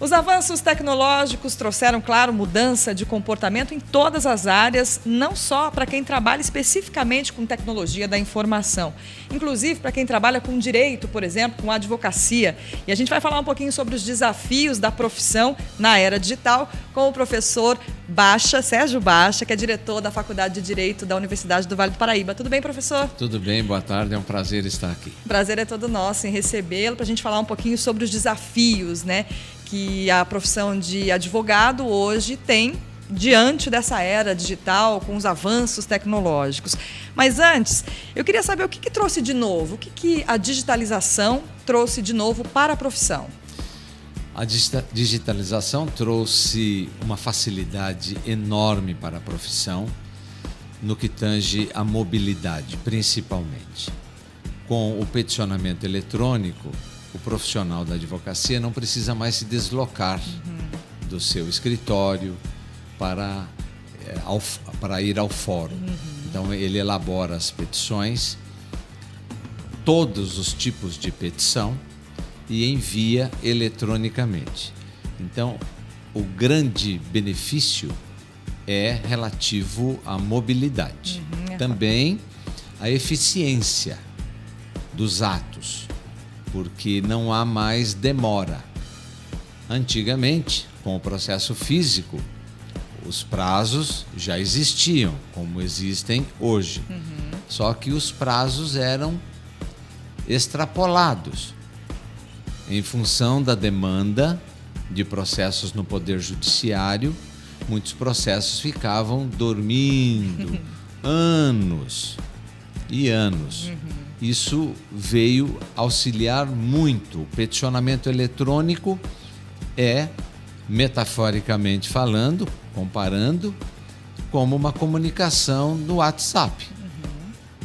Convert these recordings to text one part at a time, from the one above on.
Os avanços tecnológicos trouxeram, claro, mudança de comportamento em todas as áreas, não só para quem trabalha especificamente com tecnologia da informação, inclusive para quem trabalha com direito, por exemplo, com advocacia. E a gente vai falar um pouquinho sobre os desafios da profissão na era digital com o professor Sérgio Baixa, que é diretor da Faculdade de Direito da Universidade do Vale do Paraíba. Tudo bem, professor? Tudo bem, boa tarde, é um prazer estar aqui. O prazer é todo nosso em recebê-lo para a gente falar um pouquinho sobre os desafios, né, que a profissão de advogado hoje tem diante dessa era digital, com os avanços tecnológicos. Mas antes, eu queria saber o que trouxe de novo, o que a digitalização trouxe de novo para a profissão. A digitalização trouxe uma facilidade enorme para a profissão no que tange a mobilidade, principalmente. Com o peticionamento eletrônico, o profissional da advocacia não precisa mais se deslocar do seu escritório para ir ao fórum. Então, ele elabora as petições, todos os tipos de petição, e envia eletronicamente. Então, o grande benefício é relativo à mobilidade. Também a eficiência dos atos, porque não há mais demora. Antigamente, com o processo físico, os prazos já existiam, como existem hoje. Só que os prazos eram extrapolados em função da demanda de processos no Poder Judiciário. Muitos processos ficavam dormindo anos e anos. Isso veio auxiliar muito. O peticionamento eletrônico é, metaforicamente falando, comparando, como uma comunicação no WhatsApp,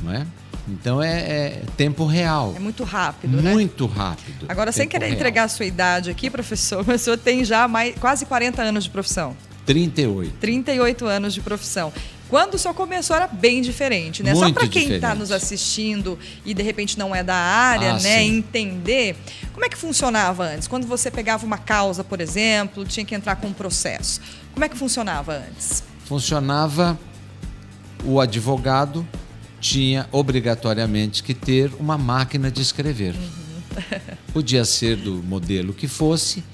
não é? Então é tempo real. É muito rápido, né? Muito rápido. Agora, sem querer entregar a sua idade aqui, professor, mas o senhor tem já quase 40 anos de profissão. 38. 38 anos de profissão. Quando o senhor começou era bem diferente, né? Muito Só para quem diferente. está nos assistindo e de repente não é da área, né? Sim. Entender como é que funcionava antes. Quando você pegava uma causa, por exemplo, tinha que entrar com um processo. Como é que funcionava antes? Funcionava, o advogado tinha obrigatoriamente que ter uma máquina de escrever. Podia ser do modelo que fosse,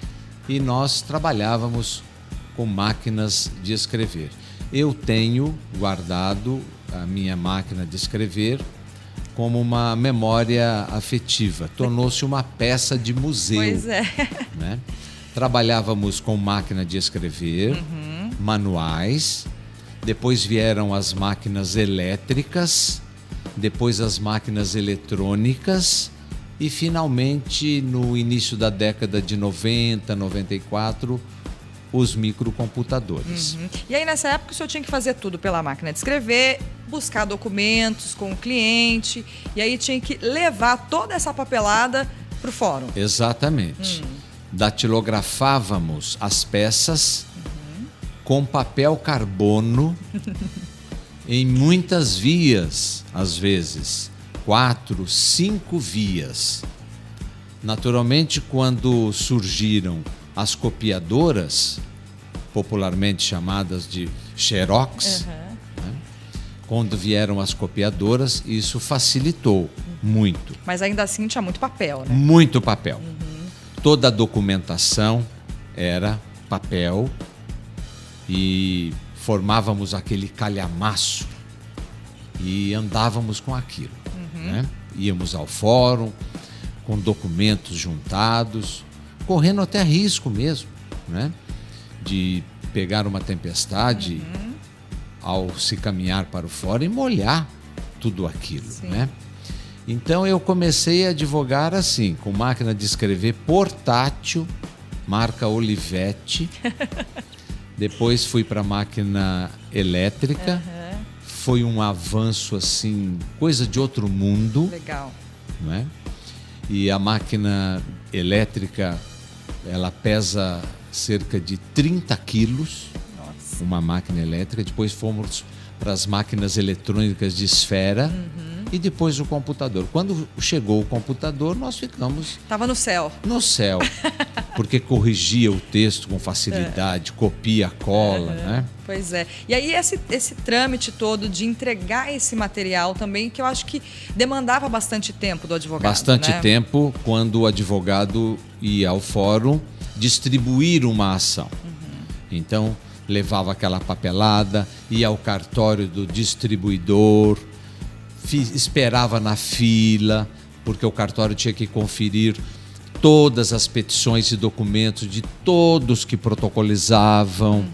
e nós trabalhávamos com máquinas de escrever. Eu tenho guardado a minha máquina de escrever como uma memória afetiva. Tornou-se uma peça de museu. Pois é. Né? Trabalhávamos com máquina de escrever, manuais. Depois vieram as máquinas elétricas, depois as máquinas eletrônicas e, finalmente, no início da década de 90, 94, os microcomputadores. E aí, nessa época, o senhor tinha que fazer tudo pela máquina de escrever, buscar documentos com o cliente, e aí tinha que levar toda essa papelada para o fórum. Exatamente. Datilografávamos as peças com papel carbono em muitas vias, às vezes 4, 5 vias. Naturalmente, quando surgiram as copiadoras, popularmente chamadas de xerox, né? Quando vieram as copiadoras, isso facilitou muito. Mas ainda assim tinha muito papel, né? Muito papel. Toda a documentação era papel e formávamos aquele calhamaço e andávamos com aquilo. Né? Íamos ao fórum com documentos juntados, correndo até risco mesmo, né? De pegar uma tempestade ao se caminhar para o fórum e molhar tudo aquilo, né? Então eu comecei a advogar assim, com máquina de escrever portátil, marca Olivetti. Depois fui para a máquina elétrica. Foi um avanço assim, coisa de outro mundo. Legal. Né? E a máquina elétrica, ela pesa cerca de 30 quilos. Nossa. Uma máquina elétrica. Depois fomos para as máquinas eletrônicas de esfera. E depois o computador. Quando chegou o computador, nós ficamos... Tava no céu. No céu. porque corrigia o texto com facilidade, copia, cola, né? Pois é. E aí esse trâmite todo de entregar esse material também, que eu acho que demandava bastante tempo do advogado. Bastante né? tempo quando o advogado ia ao fórum distribuir uma ação. Então, levava aquela papelada, ia ao cartório do distribuidor, esperava na fila, porque o cartório tinha que conferir todas as petições e documentos de todos que protocolizavam.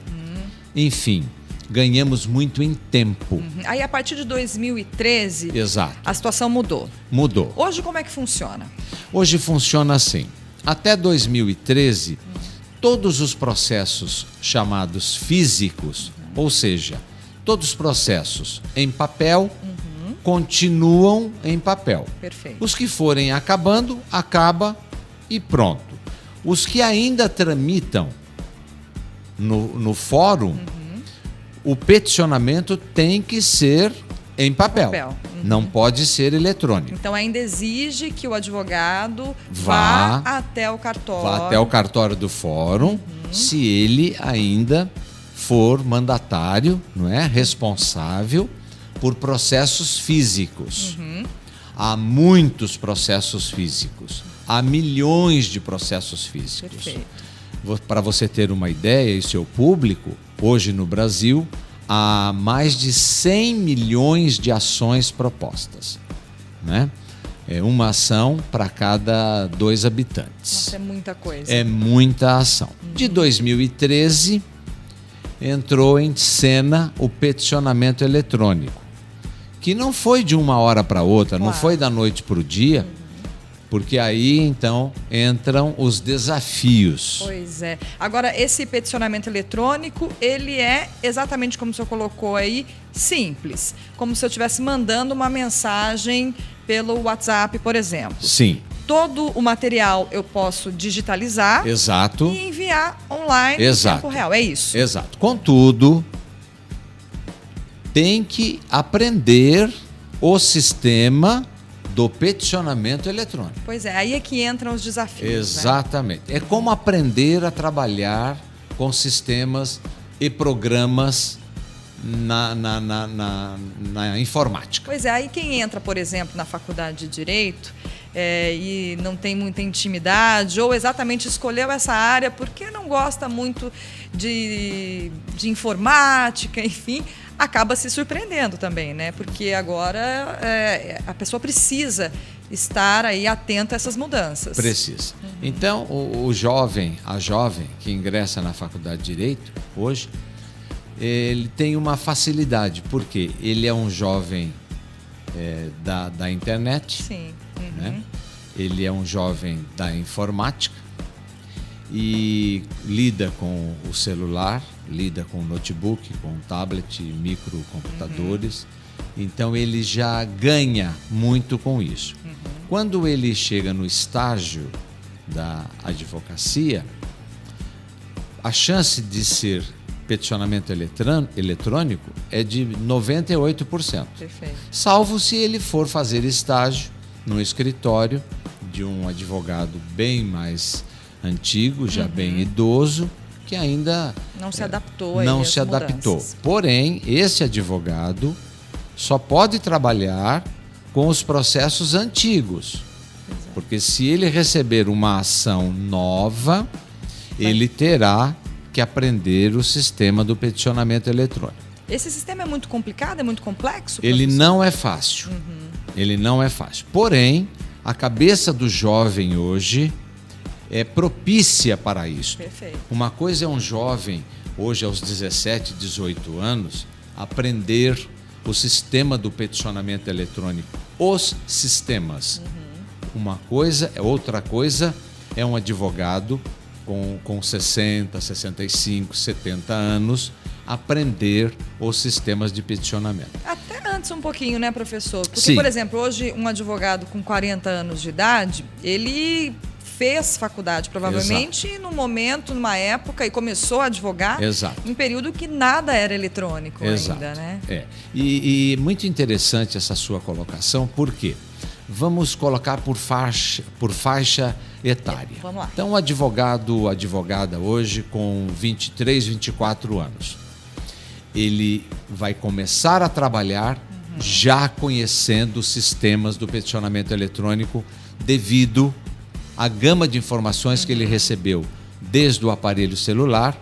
Enfim, ganhamos muito em tempo. Aí, a partir de 2013, Exato. a situação mudou. Mudou. Hoje, como é que funciona? Hoje funciona assim. Até 2013, todos os processos chamados físicos, ou seja, todos os processos em papel, continuam em papel. Perfeito. Os que forem acabando, acaba e pronto. Os que ainda tramitam no fórum, o peticionamento tem que ser em papel. Não pode ser eletrônico. Então, ainda exige que o advogado Vá até o cartório. Vá até o cartório do fórum, se ele ainda for mandatário, não é, responsável por processos físicos. Há muitos processos físicos, há milhões de processos físicos. Perfeito. Para você ter uma ideia, e seu público, hoje no Brasil, há mais de 100 milhões de ações propostas, né? É uma ação para cada 2 habitantes. Nossa, é muita coisa. É muita ação. De 2013, entrou em cena o peticionamento eletrônico, que não foi de uma hora para outra, não foi da noite para o dia, porque aí, então, entram os desafios. Pois é. Agora, esse peticionamento eletrônico, ele é exatamente como o senhor colocou aí, simples. Como se eu estivesse mandando uma mensagem pelo WhatsApp, por exemplo. Sim. Todo o material eu posso digitalizar Exato. e enviar online em tempo real. É isso? Exato. Contudo, tem que aprender o sistema do peticionamento eletrônico. Pois é, aí é que entram os desafios. Exatamente. Né? É como aprender a trabalhar com sistemas e programas na informática. Pois é, aí quem entra, por exemplo, na faculdade de Direito e não tem muita intimidade ou exatamente escolheu essa área porque não gosta muito de informática, enfim, acaba se surpreendendo também, né? Porque agora a pessoa precisa estar aí atenta a essas mudanças. Precisa. Então, a jovem que ingressa na faculdade de Direito hoje, ele tem uma facilidade, porque ele é um jovem da internet. Sim. Né? Ele é um jovem da informática e lida com o celular, lida com o notebook, com o tablet, microcomputadores. Então ele já ganha muito com isso. Quando ele chega no estágio da advocacia, a chance de ser peticionamento eletrônico é de 98%. Perfeito. Salvo se ele for fazer estágio no escritório de um advogado bem mais antigo, já bem idoso, que ainda não se adaptou. Não se adaptou. Porém, esse advogado só pode trabalhar com os processos antigos. Porque se ele receber uma ação nova, ele terá que aprender o sistema do peticionamento eletrônico. Esse sistema é muito complicado, é muito complexo? Ele não é fácil. Ele não é fácil. Porém, a cabeça do jovem hoje é propícia para isso. Perfeito. Uma coisa é um jovem, hoje aos 17, 18 anos, aprender o sistema do peticionamento eletrônico, os sistemas. Outra coisa é um advogado com 60, 65, 70 anos aprender os sistemas de peticionamento. Até antes um pouquinho, né, professor? Porque, Sim. Por exemplo, hoje um advogado com 40 anos de idade, ele fez faculdade, provavelmente, num momento, numa época, e começou a advogar em período que nada era eletrônico ainda, né? E muito interessante essa sua colocação, por quê? Vamos colocar por faixa etária. Vamos lá. Então, o advogado, advogada hoje com 23, 24 anos, ele vai começar a trabalhar já conhecendo os sistemas do peticionamento eletrônico devido à gama de informações que ele recebeu desde o aparelho celular,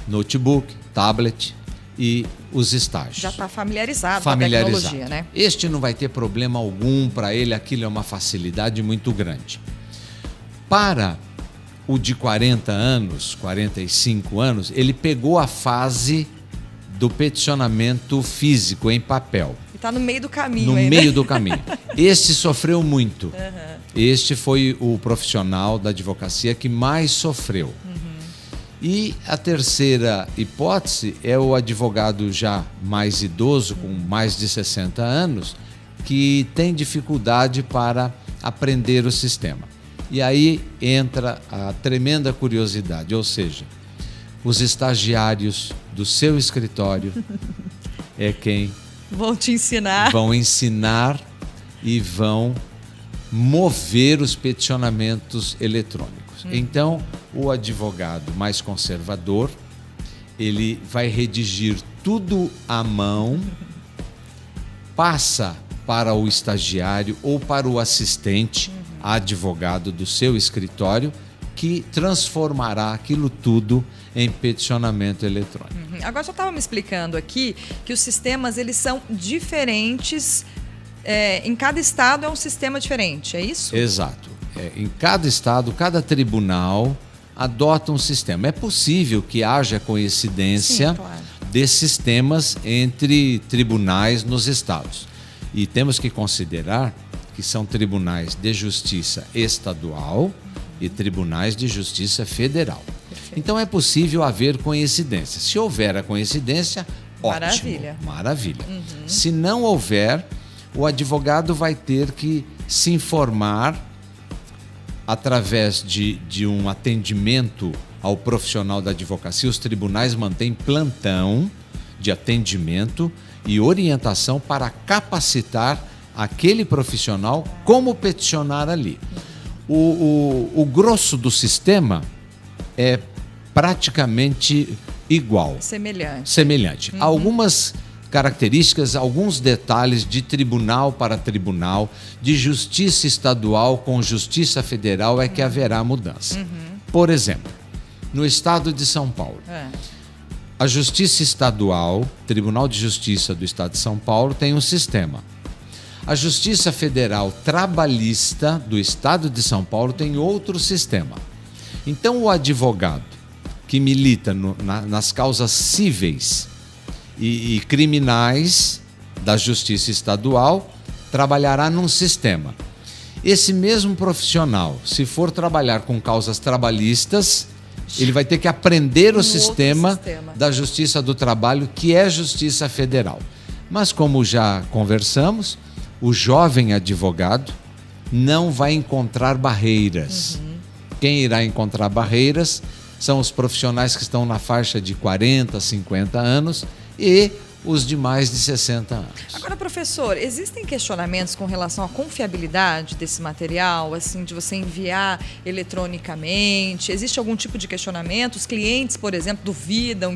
notebook, tablet e os estágios. Já está familiarizado com a tecnologia, né? Este não vai ter problema algum para ele, aquilo é uma facilidade muito grande. Para o de 40 anos, 45 anos, ele pegou a fase do peticionamento físico em papel. E está no meio do caminho No ainda. meio do caminho. Este sofreu muito. Este foi o profissional da advocacia que mais sofreu. E a terceira hipótese é o advogado já mais idoso, com mais de 60 anos, que tem dificuldade para aprender o sistema. E aí entra a tremenda curiosidade, ou seja, os estagiários do seu escritório é quem Vão te ensinar. vão ensinar e vão mover os peticionamentos eletrônicos. Então, o advogado mais conservador, ele vai redigir tudo à mão, passa para o estagiário ou para o assistente advogado do seu escritório, que transformará aquilo tudo em peticionamento eletrônico. Agora, só estava me explicando aqui que os sistemas eles são diferentes. Em cada estado é um sistema diferente, é isso? Exato. Em cada estado, cada tribunal adota um sistema. É possível que haja coincidência Sim, claro. desses sistemas entre tribunais nos estados. E temos que considerar que são tribunais de justiça estadual e tribunais de justiça federal. Perfeito. Então é possível haver coincidência. Se houver a coincidência, Maravilha. ótimo, maravilha. Se não houver, o advogado vai ter que se informar através de um atendimento ao profissional da advocacia. Os tribunais mantêm plantão de atendimento e orientação para capacitar aquele profissional como peticionar ali. O grosso do sistema é praticamente igual. Semelhante. Algumas características, alguns detalhes de tribunal para tribunal, de justiça estadual com justiça federal é que haverá mudança. Por exemplo, no estado de São Paulo, a justiça estadual, Tribunal de Justiça do Estado de São Paulo, tem um sistema. A Justiça Federal Trabalhista do Estado de São Paulo tem outro sistema. Então, o advogado que milita nas causas cíveis e criminais da Justiça Estadual trabalhará num sistema. Esse mesmo profissional, se for trabalhar com causas trabalhistas, ele vai ter que aprender o sistema da Justiça do Trabalho, que é Justiça Federal. Mas, como já conversamos, o jovem advogado não vai encontrar barreiras. Quem irá encontrar barreiras são os profissionais que estão na faixa de 40, 50 anos e os de mais de 60 anos. Agora, professor, existem questionamentos com relação à confiabilidade desse material, assim, de você enviar eletronicamente? Existe algum tipo de questionamento? Os clientes, por exemplo, duvidam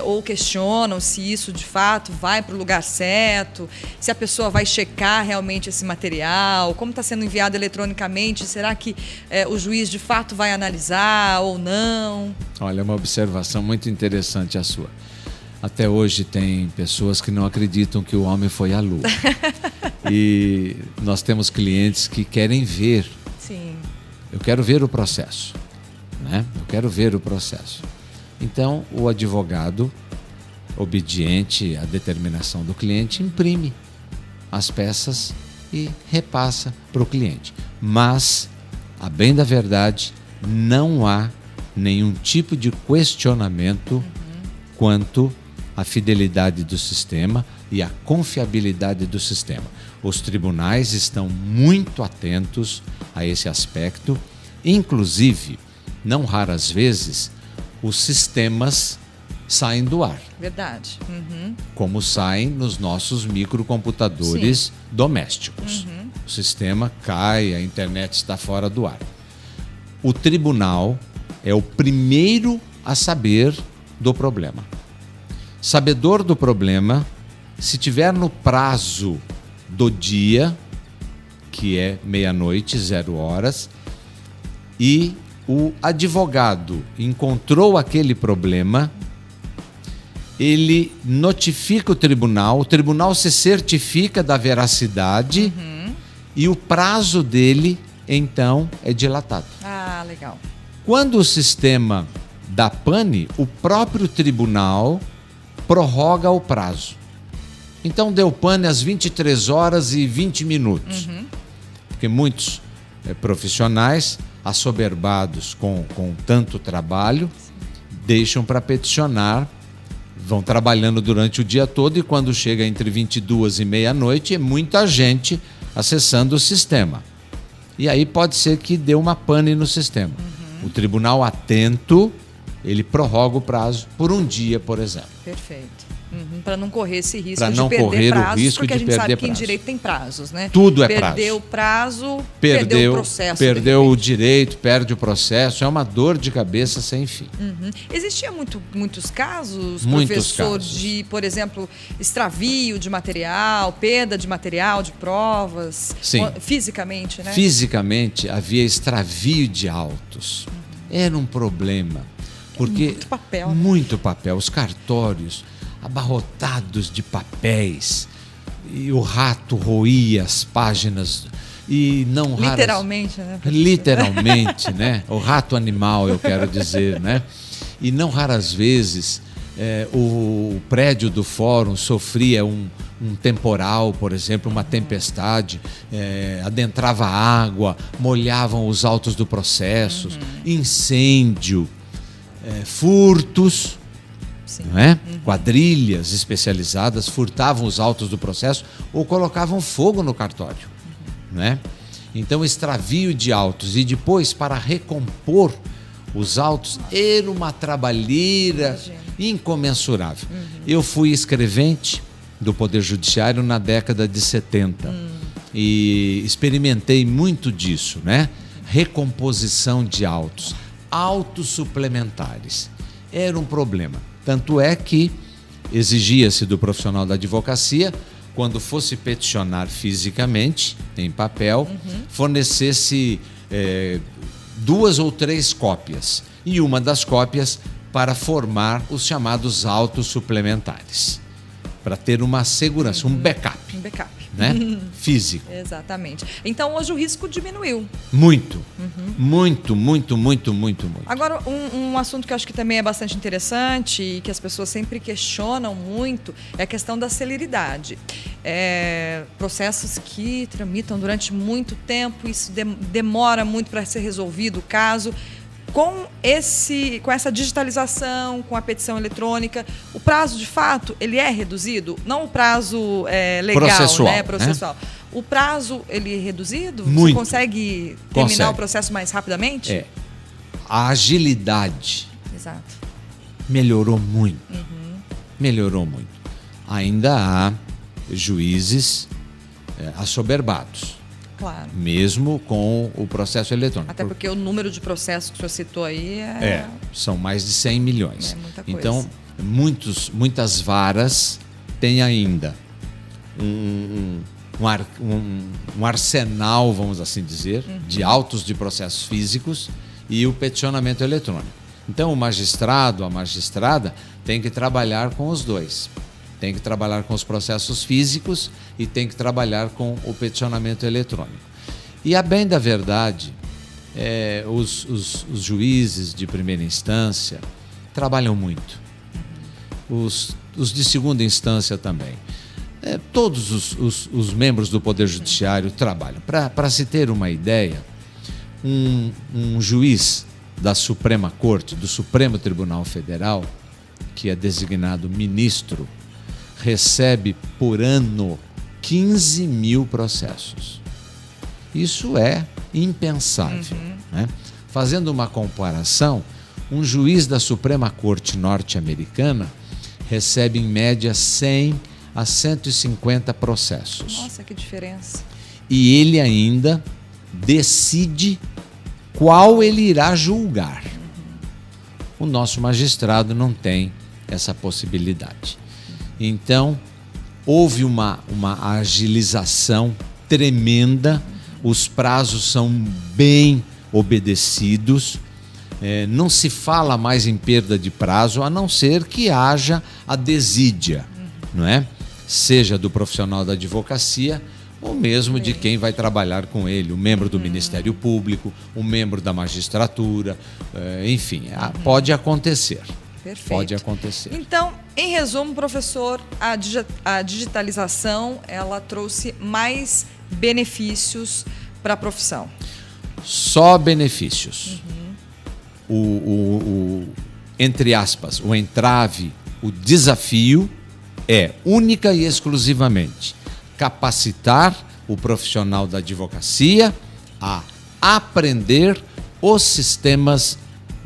ou questionam se isso de fato vai para o lugar certo, se a pessoa vai checar realmente esse material, como está sendo enviado eletronicamente, será que o juiz de fato vai analisar ou não? Olha, é uma observação muito interessante a sua. Até hoje tem pessoas que não acreditam que o homem foi à Lua. E nós temos clientes que querem ver. Sim. Eu quero ver o processo, né? Eu quero ver o processo. Então, o advogado, obediente à determinação do cliente, imprime as peças e repassa para o cliente. Mas, a bem da verdade, não há nenhum tipo de questionamento quanto à fidelidade do sistema e à confiabilidade do sistema. Os tribunais estão muito atentos a esse aspecto, inclusive, não raras vezes, os sistemas saem do ar. Verdade. Como saem nos nossos microcomputadores domésticos. o sistema cai, a internet está fora do ar. O tribunal é o primeiro a saber do problema. Sabedor do problema, se tiver no prazo do dia, que é meia-noite, 0h, e o advogado encontrou aquele problema, ele notifica o tribunal se certifica da veracidade e o prazo dele, então, é dilatado. Ah, legal. Quando o sistema dá pane, o próprio tribunal prorroga o prazo. Então, deu pane às 23h20. Porque muitos profissionais, assoberbados com tanto trabalho, deixam para peticionar, vão trabalhando durante o dia todo e quando chega entre 22h e meia-noite, é muita gente acessando o sistema. E aí pode ser que dê uma pane no sistema. O tribunal atento, ele prorroga o prazo por um dia, por exemplo. Perfeito. Para não correr esse risco pra de não perder correr prazos, o risco porque a de gente sabe perder que em prazo. direito tem prazos, né? Tudo é prazo. Perdeu o prazo, Perdeu o processo. Perdeu o direito, perde o processo, é uma dor de cabeça sem fim. Existia muitos casos, Muitos professor, casos. de, por exemplo, extravio de material, perda de material, de provas, Sim. Fisicamente, né? Fisicamente havia extravio de autos. Era um problema. Porque muito papel, né? Muito papel. Os cartórios abarrotados de papéis. E o rato roía as páginas. E não raras... Literalmente, né? Literalmente, né? O rato animal, eu quero dizer, né? E não raras vezes o prédio do fórum sofria um temporal, por exemplo, uma tempestade, adentrava água, molhavam os autos do processo, incêndio, furtos, não é? Quadrilhas especializadas furtavam os autos do processo ou colocavam fogo no cartório, não é? Então, extravio de autos e depois para recompor os autos era uma trabalheira incomensurável. Eu fui escrevente do Poder Judiciário na década de 70 e experimentei muito disso, né? Recomposição de autos suplementares. Era um problema. Tanto é que exigia-se do profissional da advocacia, quando fosse peticionar fisicamente, em papel, fornecesse 2 ou 3 cópias. E uma das cópias para formar os chamados autos suplementares. Para ter uma segurança, um backup. Um backup. Né? Físico. Exatamente. Então, hoje o risco diminuiu. Muito. Muito. Agora, um assunto que eu acho que também é bastante interessante e que as pessoas sempre questionam muito é a questão da celeridade. Processos que tramitam durante muito tempo, isso demora muito para ser resolvido o caso. Com essa digitalização, com a petição eletrônica, o prazo, de fato, ele é reduzido? Não o prazo legal, processual. Né? O prazo, ele é reduzido? Muito. Você consegue terminar o processo mais rapidamente? A agilidade Exato. melhorou muito. Melhorou muito. Ainda há juízes assoberbados. Claro. Mesmo com o processo eletrônico. Até porque o número de processos que o senhor citou aí são mais de 100 milhões. É muita coisa. Então, muitas varas têm ainda um arsenal, vamos assim dizer, de autos de processos físicos e o peticionamento eletrônico. Então, o magistrado, a magistrada, tem que trabalhar com os dois. Tem que trabalhar com os processos físicos e tem que trabalhar com o peticionamento eletrônico. E, a bem da verdade, os juízes de primeira instância trabalham muito. Os de segunda instância também. Todos os membros do Poder Judiciário trabalham. Para se ter uma ideia, um juiz da Suprema Corte, do Supremo Tribunal Federal, que é designado ministro, recebe por ano 15 mil processos. Isso é impensável. Né? Fazendo uma comparação, um juiz da Suprema Corte norte-americana recebe em média 100 a 150 processos. Nossa, que diferença. e ele ainda decide qual ele irá julgar. O nosso magistrado não tem essa possibilidade. Então, houve uma agilização tremenda, os prazos são bem obedecidos, não se fala mais em perda de prazo, a não ser que haja a desídia, não é? Seja do profissional da advocacia ou mesmo de quem vai trabalhar com ele, o membro do Ministério Público, o membro da magistratura, enfim, pode acontecer. Perfeito. Pode acontecer. Então, em resumo, professor, a digitalização, ela trouxe mais benefícios para a profissão. Só benefícios. Entre aspas, o entrave, o desafio é única e exclusivamente capacitar o profissional da advocacia a aprender os sistemas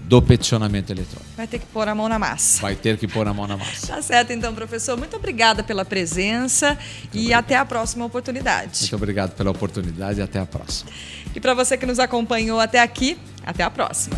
do peticionamento eletrônico. Vai ter que pôr a mão na massa. Vai ter que pôr a mão na massa. Tá certo, então, professor. Muito obrigada pela presença e até a próxima oportunidade. Muito obrigado pela oportunidade e até a próxima. E para você que nos acompanhou até aqui, até a próxima.